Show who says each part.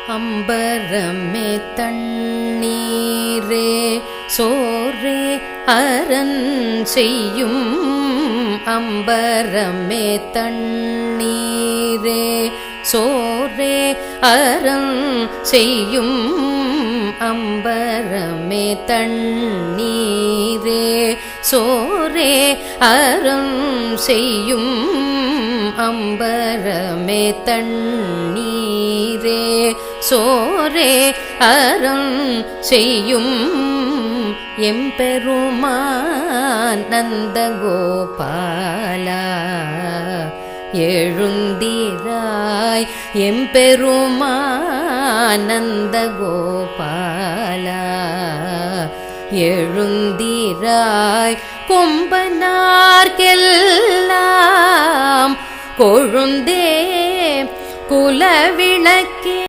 Speaker 1: அம்பரமே தண்ணீரே சோரே அரண் செய்யும். அம்பரமே தண்ணீரே சோரே அரண் செய்யும். அம்பரமே தண்ணீரே சோரே அரண் செய்யும். அம்பரமே தண்ணீரே சோரே அரண் செய்யும். எம்பெருமான் நந்தகோபாலா எழுந்தீராய். எம்பெருமான் நந்தகோபாலா எழுந்தீராய். கொம்பனார்க்கெல்லாம் கொழுந்தே குலவிளக்கே